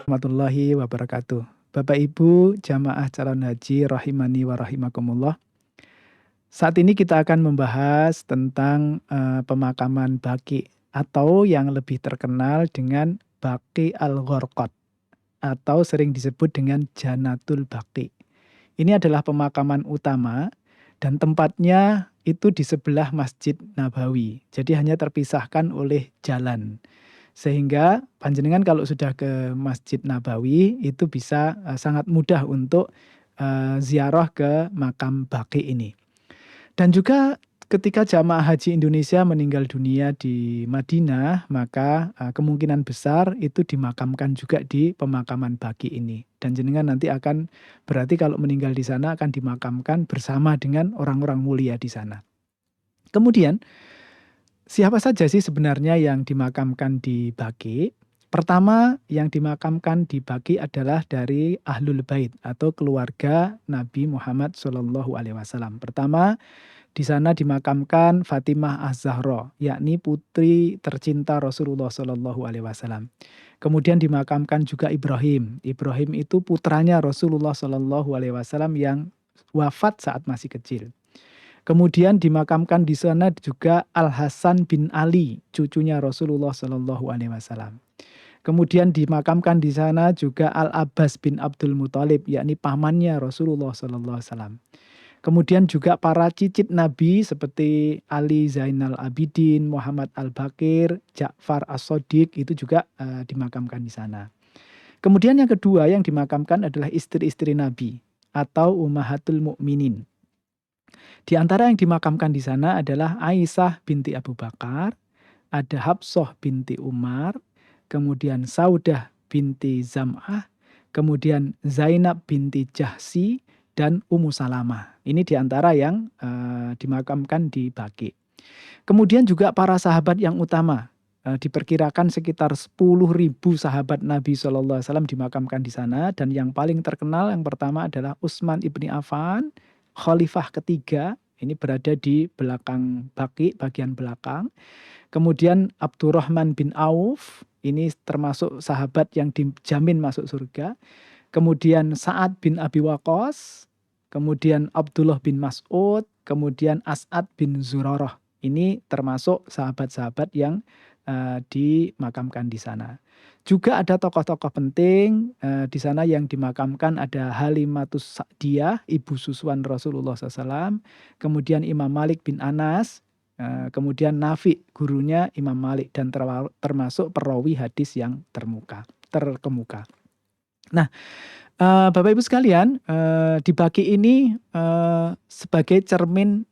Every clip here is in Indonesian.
Warahmatullahi wabarakatuh. Bapak Ibu jamaah calon haji rahimani wa rahimakumullah. Saat ini kita akan membahas tentang pemakaman Baqi atau yang lebih terkenal dengan Baqi Al-Gharqad atau sering disebut dengan Janatul Baqi. Ini adalah pemakaman utama dan tempatnya itu di sebelah Masjid Nabawi. Jadi hanya terpisahkan oleh jalan. Sehingga panjenengan kalau sudah ke Masjid Nabawi itu bisa sangat mudah untuk ziarah ke makam Baqi ini. Dan juga ketika jamaah haji Indonesia meninggal dunia di Madinah, maka kemungkinan besar itu dimakamkan juga di pemakaman Baqi ini. Dan jenengan nanti akan berarti kalau meninggal di sana akan dimakamkan bersama dengan orang-orang mulia di sana. Kemudian siapa saja sih sebenarnya yang dimakamkan di Baqi? Pertama yang dimakamkan di Baqi adalah dari Ahlul Bait atau keluarga Nabi Muhammad SAW. Pertama di sana dimakamkan Fatimah Az-Zahra, yakni putri tercinta Rasulullah SAW. Kemudian dimakamkan juga Ibrahim. Ibrahim itu putranya Rasulullah SAW yang wafat saat masih kecil. Kemudian dimakamkan di sana juga Al-Hasan bin Ali, cucunya Rasulullah SAW. Kemudian dimakamkan di sana juga Al-Abbas bin Abdul Muthalib, yakni pamannya Rasulullah SAW. Kemudian juga para cicit Nabi seperti Ali Zainal Abidin, Muhammad Al-Baqir, Ja'far As-Shadiq itu juga dimakamkan di sana. Kemudian yang kedua yang dimakamkan adalah istri-istri Nabi atau Ummahatul Mukminin. Di antara yang dimakamkan di sana adalah Aisyah binti Abu Bakar, ada Hafsah binti Umar, kemudian Saudah binti Zam'ah, kemudian Zainab binti Jahsi, dan Ummu Salamah. Ini di antara yang dimakamkan di Baqi. Kemudian juga para sahabat yang utama, diperkirakan sekitar 10.000 sahabat Nabi SAW dimakamkan di sana, dan yang paling terkenal yang pertama adalah Utsman ibni Affan, Khalifah ketiga, ini berada di belakang Baqi, bagian belakang. Kemudian Abdurrahman bin Auf, ini termasuk sahabat yang dijamin masuk surga. Kemudian Sa'ad bin Abi Waqqas, kemudian Abdullah bin Mas'ud, kemudian As'ad bin Zurarah. Ini termasuk sahabat-sahabat yang dimakamkan di sana. Juga ada tokoh-tokoh penting di sana yang dimakamkan, ada Halimatus Sa'diyah, ibu susuan Rasulullah SAW, kemudian Imam Malik bin Anas, kemudian Nafi, gurunya Imam Malik, dan termasuk perawi hadis yang terkemuka. Nah, Bapak Ibu sekalian, di Baqi ini sebagai cermin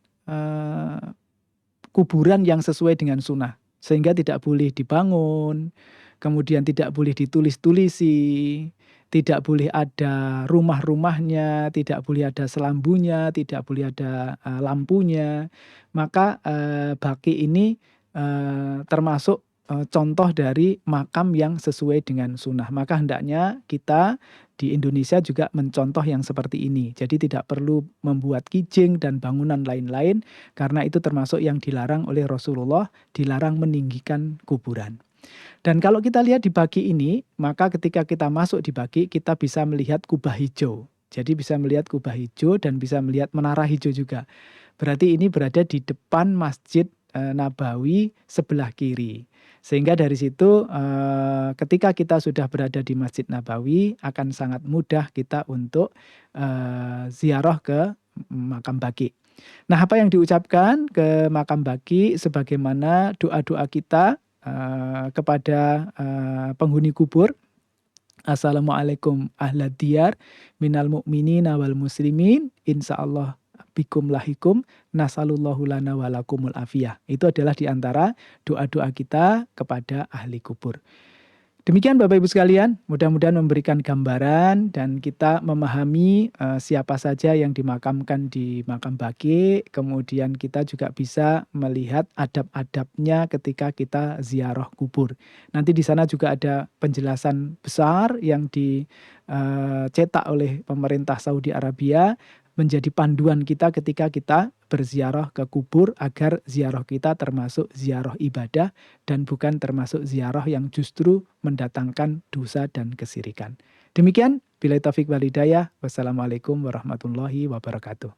kuburan yang sesuai dengan sunnah, sehingga tidak boleh dibangun, kemudian tidak boleh ditulis-tulisi, tidak boleh ada rumah-rumahnya, tidak boleh ada selambunya, tidak boleh ada lampunya. Maka Baqi ini termasuk contoh dari makam yang sesuai dengan sunnah. Maka hendaknya kita di Indonesia juga mencontoh yang seperti ini. Jadi tidak perlu membuat kijing dan bangunan lain-lain, karena itu termasuk yang dilarang oleh Rasulullah, dilarang meninggikan kuburan. Dan kalau kita lihat di Baqi ini, maka ketika kita masuk di Baqi, kita bisa melihat kubah hijau. Jadi bisa melihat kubah hijau dan bisa melihat menara hijau juga. Berarti ini berada di depan Masjid Nabawi sebelah kiri. Sehingga dari situ ketika kita sudah berada di Masjid Nabawi, akan sangat mudah kita untuk ziarah ke makam Baqi. Nah, apa yang diucapkan ke makam Baqi sebagaimana doa-doa kita kepada penghuni kubur. Assalamualaikum ahlad diyar minal mu'minina wal muslimin, insyaallah bikum lahikum, nasallallahu lana walakumul afiyah. Itu adalah diantara doa-doa kita kepada ahli kubur. Demikian Bapak Ibu sekalian, mudah-mudahan memberikan gambaran dan kita memahami siapa saja yang dimakamkan di makam Baqi. Kemudian kita juga bisa melihat adab-adabnya ketika kita ziarah kubur. Nanti di sana juga ada penjelasan besar yang dicetak oleh pemerintah Saudi Arabia menjadi panduan kita ketika kita berziarah ke kubur, agar ziarah kita termasuk ziarah ibadah dan bukan termasuk ziarah yang justru mendatangkan dosa dan kesirikan. Demikian, billahi taufik wal hidayah. Wassalamualaikum warahmatullahi wabarakatuh.